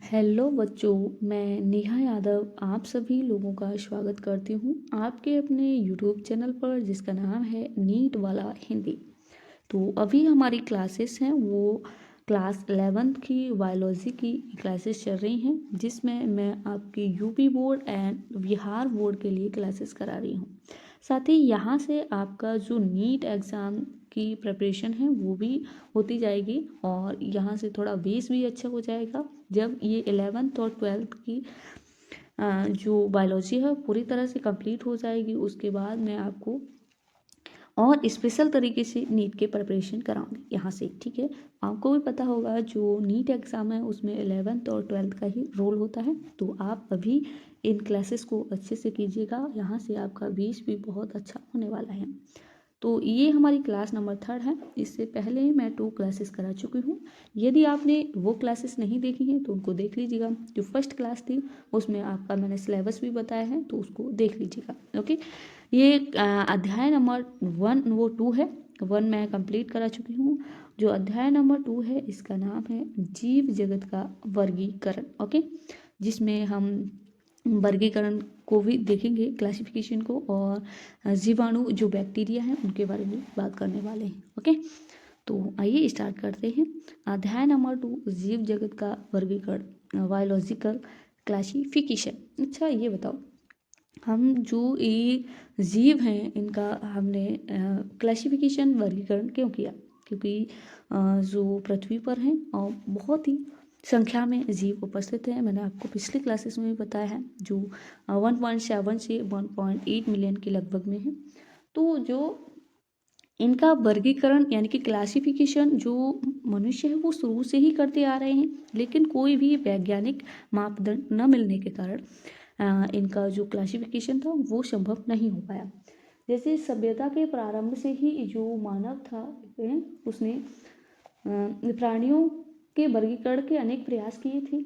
Hello बच्चों, मैं नेहा यादव आप सभी लोगों का स्वागत करती हूँ आपके अपने यूट्यूब चैनल पर जिसका नाम है नीट वाला हिंदी। तो अभी हमारी क्लासेस हैं वो क्लास 11th की बायोलॉजी की क्लासेस चल रही हैं, जिसमें मैं आपकी UP board and Bihar board के लिए क्लासेस करा रही हूँ। साथ ही यहाँ से आपका जो नीट एग्ज़ाम की प्रिपरेशन है वो भी होती जाएगी और यहाँ से थोड़ा बेस भी अच्छा हो जाएगा। जब ये 11th और 12th की जो बायोलॉजी है पूरी तरह से कंप्लीट हो जाएगी, उसके बाद मैं आपको और स्पेशल तरीके से नीट के प्रिपरेशन कराऊंगी यहाँ से। ठीक है, आपको भी पता होगा जो नीट एग्ज़ाम है उसमें 11th और 12th का ही रोल होता है, तो आप अभी इन क्लासेस को अच्छे से कीजिएगा। यहाँ से आपका बेस भी बहुत अच्छा होने वाला है। तो ये हमारी क्लास नंबर 3 है। इससे पहले मैं 2 क्लासेस करा चुकी हूँ। यदि आपने वो क्लासेस नहीं देखी हैं तो उनको देख लीजिएगा। जो फर्स्ट क्लास थी उसमें आपका मैंने सिलेबस भी बताया है, तो उसको देख लीजिएगा। ओके, ये अध्याय नंबर 1 वो 2 है। 1 मैं कंप्लीट करा चुकी हूँ। जो अध्याय नंबर 2 है इसका नाम है जीव जगत का वर्गीकरण। ओके, जिसमें हम वर्गीकरण को भी देखेंगे, क्लासिफिकेशन को, और जीवाणु जो बैक्टीरिया हैं उनके बारे में बात करने वाले हैं। ओके, तो आइए स्टार्ट करते हैं। अध्याय नंबर 2 जीव जगत का वर्गीकरण, बायोलॉजिकल क्लासिफिकेशन। अच्छा, ये बताओ, हम जो ये जीव हैं इनका हमने क्लासिफिकेशन वर्गीकरण क्यों किया? क्योंकि जो पृथ्वी पर हैं और बहुत ही संख्या में जीव उपस्थित हैं। मैंने आपको पिछली क्लासेस में भी बताया है, जो 1.7 से 1.8 मिलियन के लगभग में है। तो जो इनका वर्गीकरण यानी कि क्लासिफिकेशन जो मनुष्य है वो शुरू से ही करते आ रहे हैं, लेकिन कोई भी वैज्ञानिक मापदंड न मिलने के कारण इनका जो क्लासिफिकेशन था वो संभव नहीं हो पाया। जैसे सभ्यता के प्रारंभ से ही जो मानव था उसने प्राणियों के वर्गीकरण के अनेक प्रयास किए थे,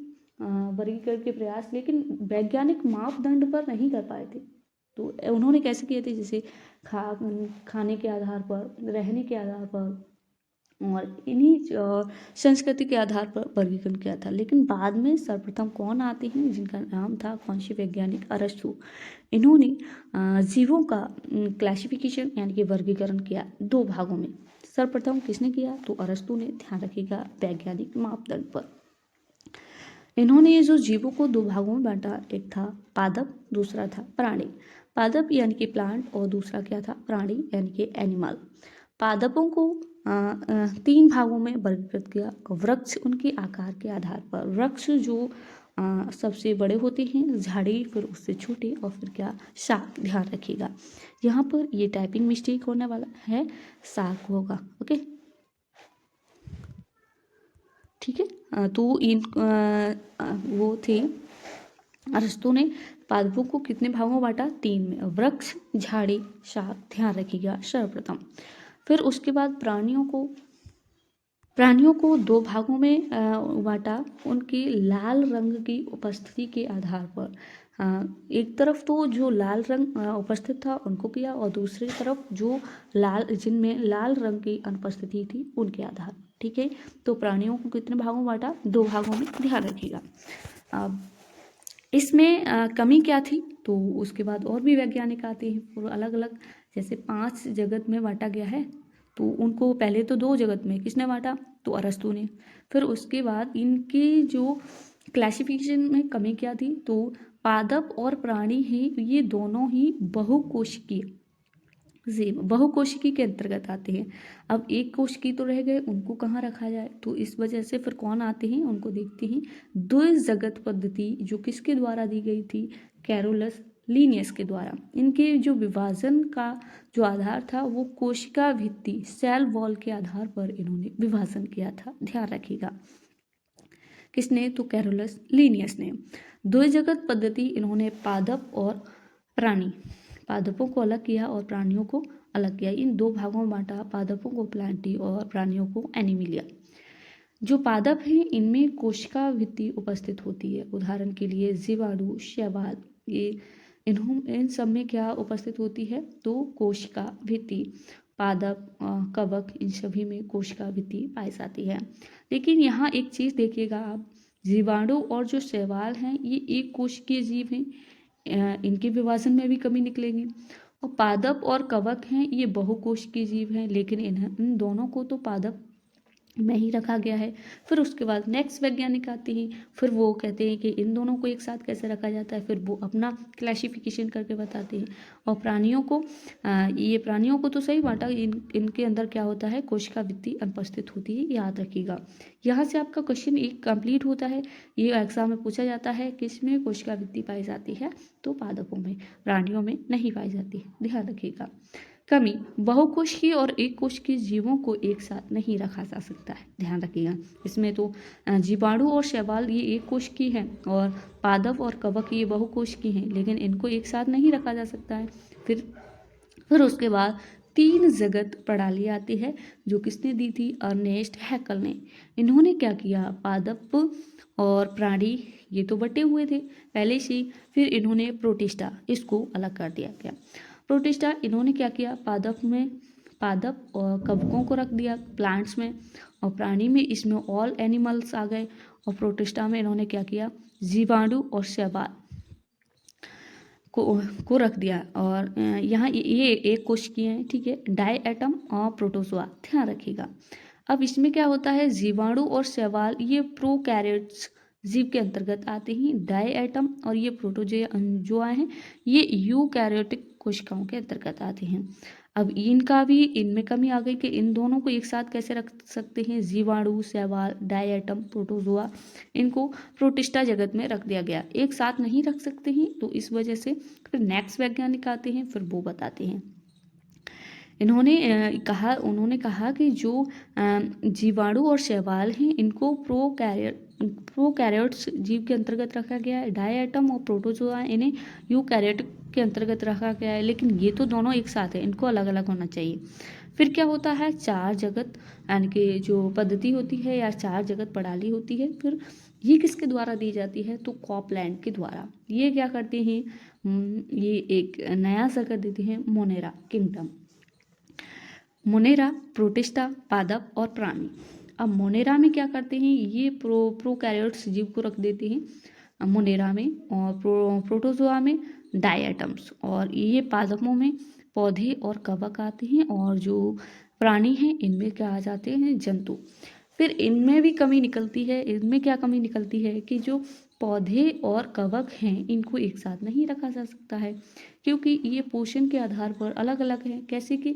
वर्गीकरण के प्रयास, लेकिन वैज्ञानिक मापदंड पर नहीं कर पाए थे। तो उन्होंने कैसे किए थे? जैसे खाने के आधार पर, रहने के आधार पर और इन्हीं संस्कृति के आधार पर वर्गीकरण किया था। लेकिन बाद में सर्वप्रथम कौन आते हैं जिनका नाम था कौन से वैज्ञानिक? अरस्तु। इन्होंने जीवों का क्लासिफिकेशन यानी कि वर्गीकरण किया 2 भागों में। सर्वप्रथम किसने किया? तो अरस्तु ने। ध्यान रखिएगा वैज्ञानिक मापदंड पर। इन्होंने ये जो जीवों को 2 भागों में बांटा, एक था पादप, दूसरा था प्राणी। पादप यानी कि प्लांट और दूसरा क्या था? प्राणी यानी कि एनिमल। पादपों को 3 भागों में वर्गीकृत किया। वृक्ष उनके आकार के आधार पर, वृक्ष जो सबसे बड़े होते हैं, झाड़ी फिर उससे छोटे, और फिर क्या? शाख। ध्यान रखिएगा यहाँ पर ये टाइपिंग मिस्टेक होने वाला है, शाख होगा। ओके, ठीक है। तो इन वो थे अरस्तु ने पादपों को कितने भागों में बांटा? 3 में, वृक्ष, झाड़ी, शाख। ध्यान रखिएगा सर्वप्रथम। फिर उसके बाद प्राणियों को 2 भागों में बांटा, उनके लाल रंग की उपस्थिति के आधार पर। एक तरफ तो जो लाल रंग उपस्थित था उनको किया, और दूसरी तरफ जो जिनमें लाल रंग की अनुपस्थिति थी उनके आधार पर। ठीक है, तो प्राणियों को कितने भागों में बांटा? 2 भागों में। ध्यान रखिएगा। अब इसमें कमी क्या थी? तो उसके बाद और भी वैज्ञानिक आते हैं अलग अलग, जैसे 5 जगत में बांटा गया है। तो उनको पहले तो 2 जगत में किसने बांटा? तो अरस्तु ने। फिर उसके बाद इनकी जो क्लासिफिकेशन में कमी क्या थी? तो पादप और प्राणी ही ये दोनों ही बहुकोशिकीय जीव, बहुकोशिकी के अंतर्गत आते हैं। अब एक कोशिकी तो रह गए, उनको कहाँ रखा जाए? तो इस वजह से फिर कौन आते हैं उनको देखते हैं। द्विजगत पद्धति जो किसके द्वारा दी गई थी? कैरोलस लीनियस के द्वारा। इनके जो विभाजन का जो आधार था वो कोशिका भित्ति, सेल वॉल के आधार पर इन्होंने विभाजन किया था। ध्यान रखिएगा। किसने? तो कैरोलस लीनियस ने। द्विजगत पद्धति इन्होंने पादप और प्राणी, पादपों को अलग किया और प्राणियों को अलग किया। इन 2 भागों में बांटा, पादपों को प्लांटी और प्राणियों को एनिमिलिया। जो पादप हैं इनमें कोशिका भित्ति उपस्थित होती है। उदाहरण के लिए जीवाणु, शैवाल, ये इन सब में क्या उपस्थित होती है? तो कोशिका भित्ति। पादप, कवक, इन सभी में कोशिका भित्ति पाई जाती है। लेकिन यहाँ एक चीज़ देखिएगा आप, जीवाणु और जो शैवाल हैं ये एक कोशिकीय जीव हैं, इनके विभाजन में भी कमी निकलेंगे। और पादप और कवक हैं ये बहुकोशिकीय जीव हैं, लेकिन इन दोनों को तो पादप में ही रखा गया है। फिर उसके बाद नेक्स्ट वैज्ञानिक आते हैं, फिर वो कहते हैं कि इन दोनों को एक साथ कैसे रखा जाता है, फिर वो अपना क्लासिफिकेशन करके बताते हैं। और प्राणियों को ये प्राणियों को तो सही बांटा, इनके अंदर क्या होता है, कोशिका वृत्ति अनुपस्थित होती है, याद रखिएगा। यहाँ से आपका क्वेश्चन एक कंप्लीट होता है। ये एग्जाम में पूछा जाता है किसमें कोशिका वृत्ति पाई जाती है, तो पादपों में, प्राणियों में नहीं पाई जाती, ध्यान रखिएगा। कमी, बहुकोशिकीय और एक कोशिकीय जीवों को एक साथ नहीं रखा जा सकता है, ध्यान रखिएगा। इसमें तो जीवाणु और शैवाल ये एक कोशिकीय हैं और पादप और कवक ये बहुकोशिकीय हैं, लेकिन इनको एक साथ नहीं रखा जा सकता है। फिर उसके बाद 3 जगत प्रणाली आती है, जो किसने दी थी, अर्नेस्ट हैकल ने। इन्होंने क्या किया, पादप और प्राणी ये तो बटे हुए थे पहले से, फिर इन्होंने प्रोटिस्टा इसको अलग कर दिया गया। प्रोटिस्टा इन्होंने क्या किया, पादप और कवकों को रख दिया प्लांट्स में, और प्राणी में इसमें ऑल एनिमल्स आ गए, और प्रोटिस्टा में इन्होंने क्या किया, जीवाणु और शैवाल को रख दिया। और यहाँ ये एक कोशिकीय है, ठीक है, डाई एटम और प्रोटोजोआ, ध्यान रखिएगा। अब इसमें क्या होता है, जीवाणु और शैवाल ये प्रोकैरियोट्स जीव के अंतर्गत आते हैं, डाई एटम और ये प्रोटोजोआ हैं ये यूकैरियोटिक कोशिकाओं के अंतर्गत आते हैं। अब इनका भी इनमें कमी आ गई कि इन दोनों को एक साथ कैसे रख सकते हैं, जीवाणु, शैवाल, डाई एटम, प्रोटोजोआ, इनको प्रोटिस्टा जगत में रख दिया गया, एक साथ नहीं रख सकते हैं, तो इस वजह से फिर नेक्स्ट वैज्ञानिक आते हैं, फिर वो बताते हैं। उन्होंने कहा कि जो जीवाणु और शैवाल हैं इनको प्रोकैरियोट्स जीव के अंतर्गत रखा गया है, डाई एटम और प्रोटोजोआ इन्हें यूकैरियोट के अंतर्गत रखा गया है, लेकिन ये तो दोनों एक साथ है, इनको अलग अलग होना चाहिए। फिर क्या होता है, 4 जगत यानी कि जो पद्धति होती है या 4 जगत प्रणाली होती है, फिर ये किसके द्वारा दी जाती है, तो कॉपलैंड के द्वारा। ये क्या करते हैं, ये एक नया सा कर देते हैं, मोनेरा किंगडम। मोनेरा, प्रोटिस्टा, पादप और प्राणी। अब मोनेरा में क्या करते हैं, ये प्रोकैरियोट्स जीव को रख देते हैं मोनेरा में, और प्रोटोजोआ में डाई एटम्स, और ये पादपों में पौधे और कवक आते हैं, और जो प्राणी हैं इनमें क्या आ जाते हैं, जंतु। फिर इनमें भी कमी निकलती है, इनमें क्या कमी निकलती है कि जो पौधे और कवक हैं इनको एक साथ नहीं रखा जा सकता है, क्योंकि ये पोषण के आधार पर अलग अलग हैं। कैसे कि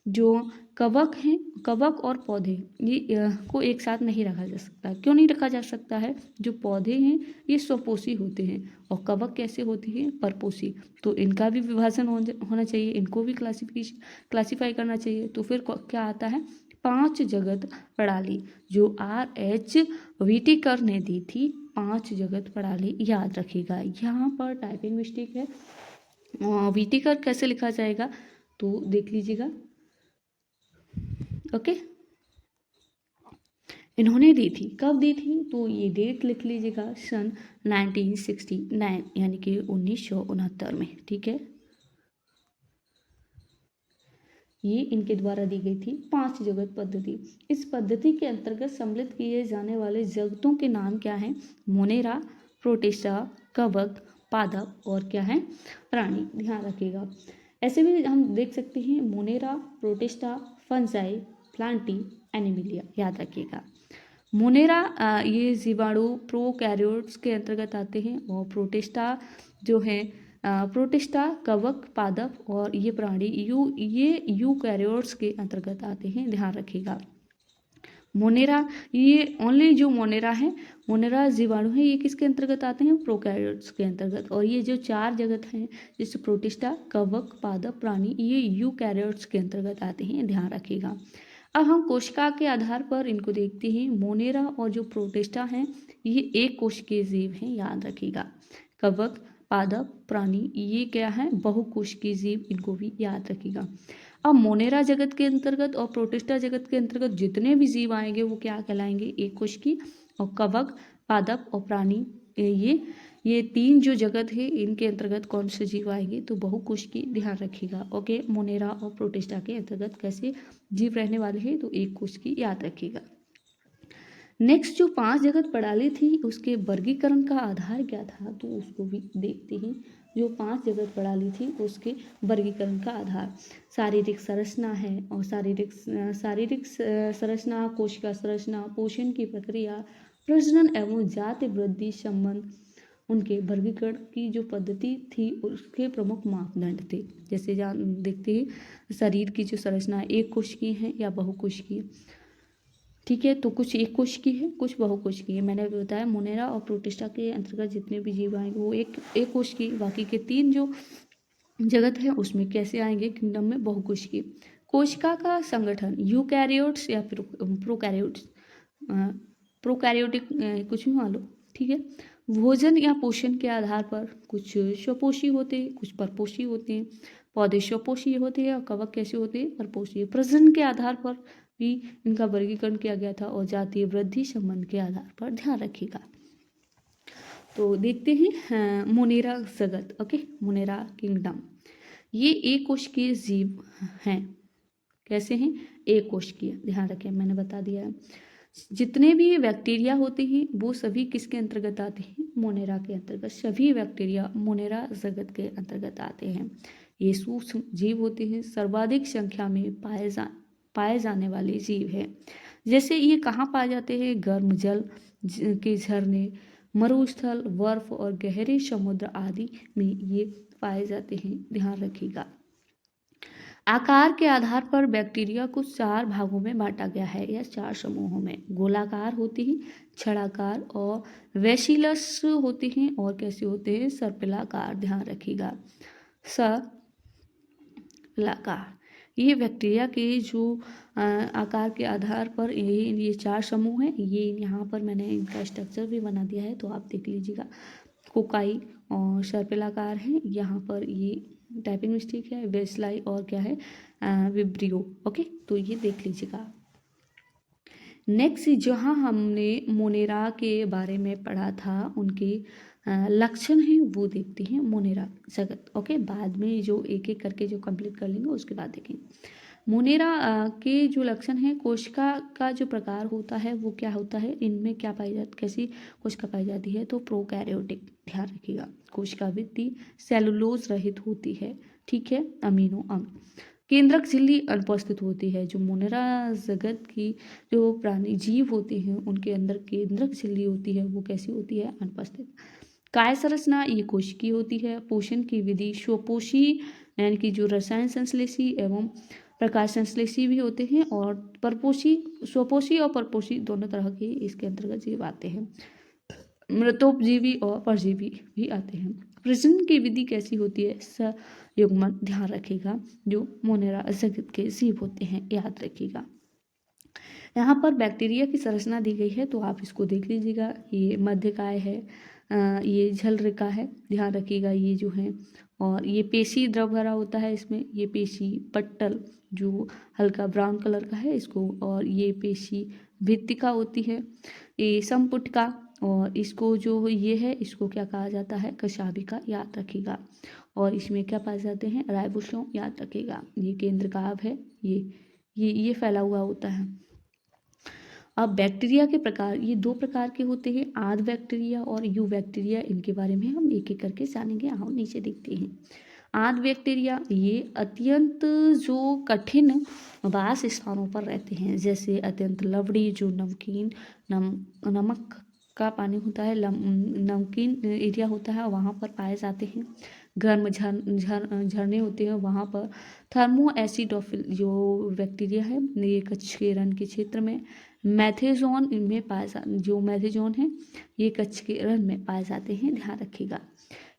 जो कवक हैं, कवक और पौधे ये को एक साथ नहीं रखा जा सकता। क्यों नहीं रखा जा सकता है, जो पौधे हैं ये स्वपोषी होते हैं और कवक कैसे होते हैं, परपोषी, तो इनका भी विभाजन होना चाहिए, इनको भी क्लासीफाई करना चाहिए। तो फिर क्या आता है, 5 जगत प्रणाली, जो R.H. व्हिटेकर ने दी थी, 5 जगत प्रणाली, याद रखिएगा। यहाँ पर टाइपिंग मिस्टेक है, व्हिटेकर कैसे लिखा जाएगा तो देख लीजिएगा, ओके। इन्होंने दी थी, कब दी थी, तो ये डेट लिख लीजिएगा, सन 1969 यानी कि 1969 में, ठीक है। ये इनके द्वारा दी गई थी 5 जगत पद्धति। इस पद्धति के अंतर्गत सम्मिलित किए जाने वाले जगतों के नाम क्या हैं, मोनेरा, प्रोटिस्टा, कवक, पादप और क्या है, प्राणी, ध्यान रखिएगा। ऐसे भी हम देख सकते हैं, Monera, protista, fungi, Plantae, Animalia, याद रखिएगा। मोनेरा ये जीवाणु प्रोकैरियोट्स के अंतर्गत आते हैं, और प्रोटिस्टा जो है प्रोटिस्टा, कवक, पादप और ये प्राणी ये यूकैरियोट्स के अंतर्गत आते हैं, ध्यान रखिएगा। मोनेरा, ये ओनली जो मोनेरा है, मोनेरा जीवाणु है, ये किसके अंतर्गत आते हैं, प्रोकैरियोट्स के अंतर्गत। और ये जो 4 जगत हैं, जैसे प्रोटिस्टा, कवक, पादप, प्राणी, ये यूकैरियोट्स के अंतर्गत आते हैं, ध्यान रखिएगा। अब हम कोशिका के आधार पर इनको देखते हैं। मोनेरा और जो प्रोटिस्टा हैं ये एक कोशिकीय जीव हैं, याद रखिएगा। कवक, पादप, प्राणी ये क्या है, बहुकोशिकीय जीव, इनको भी याद रखिएगा। अब मोनेरा जगत के अंतर्गत और प्रोटिस्टा जगत के अंतर्गत जितने भी जीव आएंगे वो क्या कहलाएंगे, एक कोशिकीय। और कवक, पादप और प्राणी ये 3 जो जगत है इनके अंतर्गत कौन से जीव आएंगे, तो बहुकोशिकीय, ध्यान रखिएगा। ओके, मोनेरा और प्रोटिस्टा के अंतर्गत कैसे जीव रहने वाले हैं, तो एक कोशिकीय, याद रखिएगा। नेक्स्ट जो 5 जगत प्रणाली थी उसके वर्गीकरण का आधार क्या था, तो उसको भी देखते हैं। जो 5 जगत प्रणाली थी उसके वर्गीकरण का आधार शारीरिक संरचना है, और शारीरिक संरचना, कोशिका संरचना, पोषण की प्रक्रिया, प्रजनन एवं जाति वृद्धि संबंध, उनके वर्गीकरण की जो पद्धति थी उसके प्रमुख मापदंड थे। जैसे देखते हैं शरीर की जो संरचना एक कोशिकीय है या बहुकोशिकीय, ठीक है। तो कुछ एक कोशिकीय है, कुछ बहुकोशिकीय है। मैंने अभी बताया मोनेरा और प्रोटिस्टा के अंतर्गत जितने भी जीव आएंगे वो एक कोशिकीय, बाकी के 3 जो जगत है उसमें कैसे आएंगे, किंगडम में बहुकोशिकीय। कोशिका का संगठन यूकैरियोट्स या प्रोकैरियोट्स, प्रोकैरियोटिक कुछ भी मान लो, ठीक है। भोजन या पोषण के आधार पर कुछ स्वपोषी होते हैं, कुछ परपोषी होते हैं। पौधे स्वपोषी होते हैं और कवक कैसे होते हैं, परपोषी। प्रजनन के आधार पर भी इनका वर्गीकरण किया गया था, और जातीय वृद्धि संबंध के आधार पर ध्यान रखिएगा। तो देखते हैं मोनेरा जगत, ओके, मोनेरा किंगडम। ये एक कोशिकीय जीव हैं। कैसे हैं, एक कोशिकीय, ध्यान रखें, मैंने बता दिया है। जितने भी बैक्टीरिया होते हैं वो सभी किसके अंतर्गत आते हैं, मोनेरा के अंतर्गत। सभी बैक्टीरिया मोनेरा जगत के अंतर्गत आते हैं। ये सूक्ष्म जीव होते हैं, सर्वाधिक संख्या में पाए जाने वाले जीव है। जैसे ये कहाँ पाए जाते हैं, गर्म जल के झरने, मरुस्थल, बर्फ और गहरे समुद्र आदि में ये पाए जाते हैं, ध्यान रखिएगा। आकार के आधार पर बैक्टीरिया को 4 भागों में बांटा गया है, या 4 समूहों में। गोलाकार होते हैं, छड़ाकार और वेसिलस होते हैं, और कैसे होते हैं, सर्पिलाकार, ध्यान रखिएगा, सर्पिलाकार। ये बैक्टीरिया के जो आकार के आधार पर ये 4 समूह हैं। ये यहाँ पर मैंने इनका स्ट्रक्चर भी बना दिया है, तो आप देख लीजिएगा। कोकाई और सर्पिलाकार है, यहाँ पर ये टाइपिंग मिस्टेक है, वेस्लाई और क्या है, विब्रियो, ओके। तो ये देख लीजिएगा। नेक्स्ट जहाँ हमने मोनेरा के बारे में पढ़ा था, उनके लक्षण हैं वो देखते हैं, मोनेरा जगत, ओके। बाद में जो एक एक करके जो कंप्लीट कर लेंगे उसके बाद देखेंगे। मोनेरा के जो लक्षण हैं, कोशिका का जो प्रकार होता है वो क्या होता है, इनमें क्या पाई जाती, कैसी कोशिका पाई जाती है, तो प्रोकैरियोटिक, ध्यान रखिएगा। कोशिका वृत्ति सेलुलोज रहित होती है, ठीक है, अमीनो अम्ल। केंद्रक झिल्ली अनुपस्थित होती है। जो मोनेरा जगत की जो प्राणी जीव होते हैं उनके अंदर केंद्रक झिल्ली होती है, वो कैसी होती है, अनुपस्थित। काय संरचना ये कोशिकीय होती है। पोषण की विधि स्वपोषी, यानी कि जो रसायन संश्लेषी एवं प्रकाश संश्लेषी भी होते हैं, और परपोषी, स्वपोषी और परपोषी दोनों तरह के इसके अंतर्गत जीव आते हैं। मृतोपजीवी और परजीवी भी आते हैं। प्रजनन की विधि कैसी होती है, सयुग्मन, ध्यान रखिएगा। जो मोनेरा जगत के जीव होते हैं, याद रखिएगा। यहाँ पर बैक्टीरिया की संरचना दी गई है, तो आप इसको देख लीजिएगा। ये मध्यकाय है, ये झलरिका है, ध्यान रखिएगा, ये जो है। और ये पेशी द्रव भरा होता है इसमें, ये पेशी पट्टल जो हल्का ब्राउन कलर का है इसको, और ये पेशी भित्तिका होती है, ये संपुटिका, और इसको जो ये है इसको क्या कहा जाता है, कशाभिका, याद रखिएगा। और इसमें क्या पाए जाते हैं, राइबोसोम, याद रखिएगा। ये केंद्रकाभ है, ये फैला हुआ होता है। अब बैक्टीरिया के प्रकार, ये 2 प्रकार के होते हैं, आद बैक्टीरिया और यू बैक्टीरिया। इनके बारे में हम एक एक करके जानेंगे। आओ नीचे देखते हैं। आद बैक्टीरिया ये अत्यंत जो कठिन वास स्थानों पर रहते हैं, जैसे अत्यंत लवड़ी, जो नमकीन नमक का पानी होता है, नमकीन एरिया होता है, वहाँ पर पाए जाते हैं। गर्म झरने होते हैं वहाँ पर। थर्मो एसिडोफिल जो बैक्टीरिया है, ये कच्छ के रण के क्षेत्र में। मैथेजोन इनमें जो मैथेजोन है ये कच्छ के रण में पाए जाते हैं, ध्यान रखिएगा।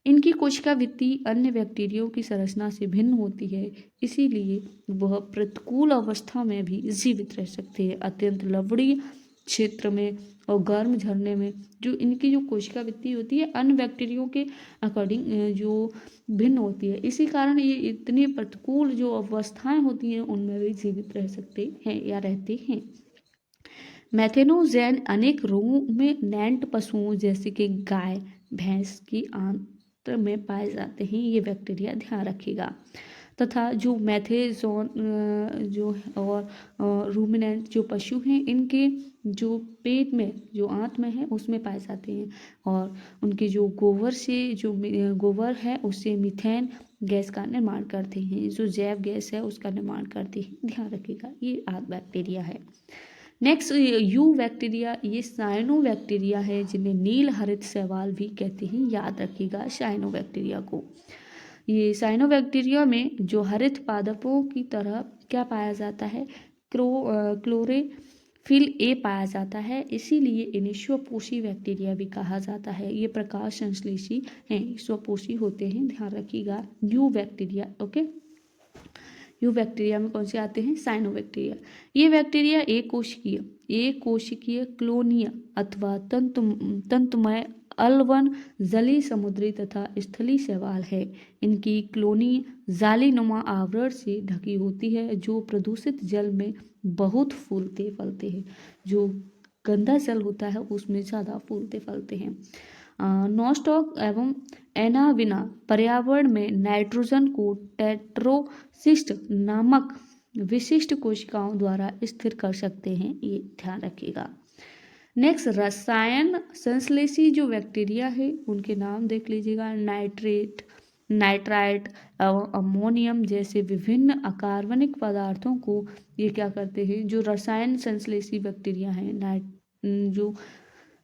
इनकी कोशिका वृत्ति अन्य बैक्टीरियों की संरचना से भिन्न होती है, इसीलिए वह प्रतिकूल अवस्था में भी जीवित रह सकते हैं। अत्यंत लवड़ी क्षेत्र में और गर्म झरने में जो इनकी जो कोशिका वृत्ति होती है अन्य बैक्टीरियों के अकॉर्डिंग जो भिन्न होती है, इसी कारण ये इतनी प्रतिकूल जो अवस्थाएं होती हैं उनमें भी जीवित रह सकते हैं या रहते हैं। मैथेनोजैन अनेक रोगों में नैंट पशुओं जैसे कि गाय, भैंस की आंत में पाए जाते हैं ये बैक्टीरिया, ध्यान रखिएगा। तथा जो मैथेजोन जो और रूमिनेंट जो पशु हैं, इनके जो पेट में जो आंत में है उसमें पाए जाते हैं। और उनके जो गोबर से जो गोबर है उससे मीथेन गैस का निर्माण करते हैं, जो जैव गैस है उसका निर्माण करते हैं। ध्यान रखिएगा, ये बैक्टीरिया है। नेक्स्ट यू बैक्टीरिया, ये साइनो बैक्टीरिया है जिन्हें नील हरित शैवाल भी कहते हैं। याद रखिएगा साइनो बैक्टीरिया को। ये साइनो बैक्टीरिया में जो हरित पादपों की तरह क्या पाया जाता है, क्लोरोफिल ए पाया जाता है, इसीलिए इन्हें स्वपोषी बैक्टीरिया भी कहा जाता है। ये प्रकाश संश्लेषी हैं, स्वपोषी होते हैं। ध्यान रखिएगा, you bacteria. Okay, you bacteria में कौन से आते हैं, साइनो बैक्टीरिया। ये बैक्टीरिया एक कोशिकीय क्लोनिया अथवा तंतुमय अलवन जलीय समुद्री तथा स्थलीय शैवाल है। इनकी क्लोनी जालीनुमा आवरण से ढकी होती है जो प्रदूषित जल में बहुत फूलते फलते हैं। जो गंदा जल होता है उसमें ज़्यादा फूलते फलते हैं। नॉस्टॉक एवं एनाविना पर्यावरण में नाइट्रोजन को टेट्रोसिस्ट नामक विशिष्ट कोशिकाओं द्वारा स्थिर कर सकते हैं। ये ध्यान रखिएगा। नेक्स्ट रसायन संश्लेषी जो बैक्टीरिया है उनके नाम देख लीजिएगा। नाइट्राइट एवं अमोनियम जैसे विभिन्न अकार्बनिक पदार्थों को ये क्या करते हैं, जो रसायन संश्लेषी बैक्टीरिया हैं, जो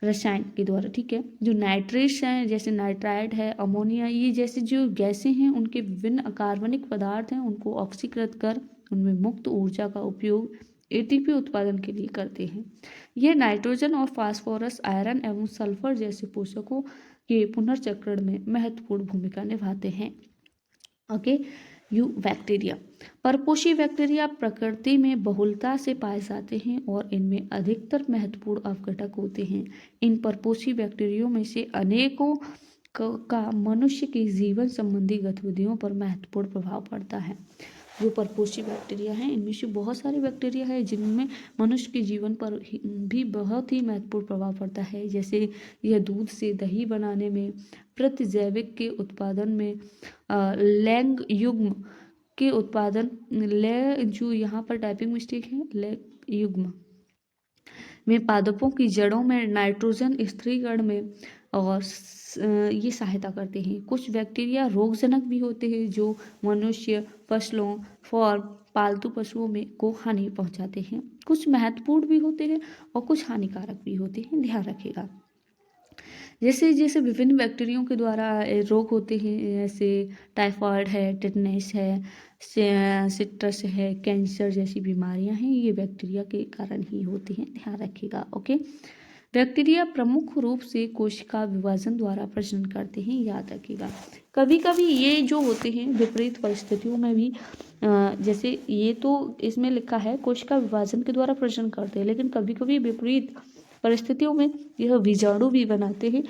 रसायन के द्वारा, ठीक है, जो नाइट्रेट्स हैं जैसे नाइट्राइट है, अमोनिया, ये जैसे जो गैसें हैं उनके विभिन्न अकार्बनिक पदार्थ हैं उनको ऑक्सीकृत कर उनमें मुक्त ऊर्जा का उपयोग एटीपी उत्पादन के लिए करते हैं। ये नाइट्रोजन और फास्फोरस, आयरन एवं सल्फर जैसे पोषकों के पुनर्चक्रण में महत्वपूर्ण भूमिका निभाते हैं। Okay, you bacteria. परपोषी बैक्टीरिया प्रकृति में बहुलता से पाए जाते हैं और इनमें अधिकतर महत्वपूर्ण अपघटक होते हैं। इन परपोषी बैक्टीरियो में से अनेकों का मनुष्य की जीवन संबंधी गतिविधियों पर महत्वपूर्ण प्रभाव पड़ता है। जो परपोषी बैक्टीरिया हैं इनमें से बहुत सारे बैक्टीरिया है जिनमें मनुष्य के जीवन पर भी बहुत ही महत्वपूर्ण प्रभाव पड़ता है। जैसे यह दूध से दही बनाने में, प्रतिजैविक के उत्पादन में, लैंग युग्म के उत्पादन, जो यहाँ पर टाइपिंग मिस्टेक है, लैंग युग्म में, पादपों की जड़ों में नाइट्रोजन स्थिरीकरण में और ये सहायता करते हैं। कुछ बैक्टीरिया रोगजनक भी होते हैं जो मनुष्य, फसलों, फॉर्म, पालतू पशुओं में को हानि पहुंचाते हैं। कुछ महत्वपूर्ण भी होते हैं और कुछ हानिकारक भी होते हैं। ध्यान रखिएगा। जैसे जैसे विभिन्न बैक्टीरियों के द्वारा रोग होते हैं, जैसे टाइफाइड है, टिटनेस है, सिट्रस है, कैंसर जैसी बीमारियां हैं, ये बैक्टीरिया के कारण ही होती हैं। ध्यान रखिएगा। ओके, बैक्टीरिया प्रमुख रूप से कोशिका विभाजन द्वारा प्रजनन करते हैं। याद रखिएगा। कभी कभी ये जो होते हैं विपरीत परिस्थितियों में भी, जैसे ये तो इसमें लिखा है कोशिका विभाजन के द्वारा प्रजनन करते हैं, लेकिन कभी कभी विपरीत परिस्थितियों में यह बीजाणु भी बनाते हैं।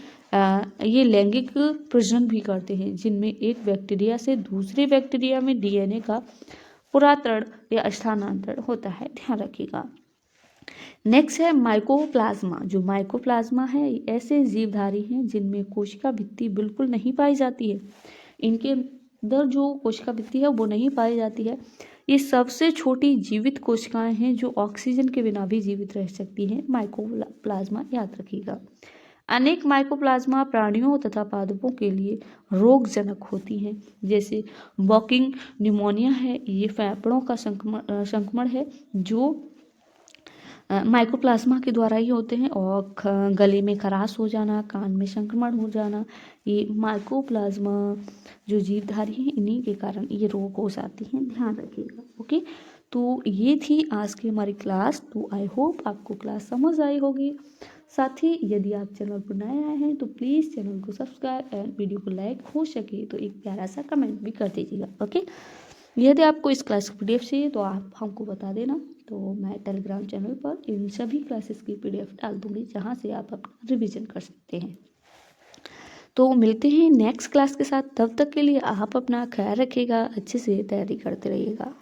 ये लैंगिक प्रजनन भी करते हैं, जिनमें एक बैक्टीरिया से दूसरे बैक्टीरिया में डीएनए का पुरातरण या स्थानांतरण होता है। ध्यान रखिएगा। नेक्स्ट है माइकोप्लाज्मा। जो माइकोप्लाज्मा है ऐसे जीवधारी हैं जिनमें कोशिका भित्ति बिल्कुल नहीं पाई जाती है। इनके अंदर जो कोशिका भित्ति है वो नहीं पाई जाती है। ये सबसे छोटी जीवित कोशिकाएं हैं जो ऑक्सीजन के बिना भी जीवित रह सकती हैं। माइकोप्लाज्मा याद रखिएगा। अनेक माइकोप्लाज्मा प्राणियों तथा पादपों के लिए रोगजनक होती हैं। जैसे वॉकिंग निमोनिया है, ये फेफड़ों का संक्रमण है जो माइकोप्लाज्मा के द्वारा ही होते हैं। और गले में खराश हो जाना, कान में संक्रमण हो जाना, ये माइकोप्लाज्मा जो जीवधारी हैं इन्हीं के कारण ये रोग हो जाती हैं। ध्यान रखिएगा। ओके, तो ये थी आज की हमारी क्लास। तो आई होप आपको क्लास समझ आई होगी। साथ ही यदि आप चैनल पर नए आए हैं तो प्लीज़ चैनल को सब्सक्राइब एंड वीडियो को लाइक, हो सके तो एक प्यारा सा कमेंट भी कर दीजिएगा। ओके, यदि आपको इस क्लास की PDF चाहिए तो आप हमको बता देना, तो मैं टेलीग्राम चैनल पर इन सभी क्लासेस की PDF डाल दूंगी जहां से आप अपना रिवीजन कर सकते हैं। तो मिलते हैं नेक्स्ट क्लास के साथ। तब तक के लिए आप अपना ख्याल रखिएगा, अच्छे से तैयारी करते रहिएगा।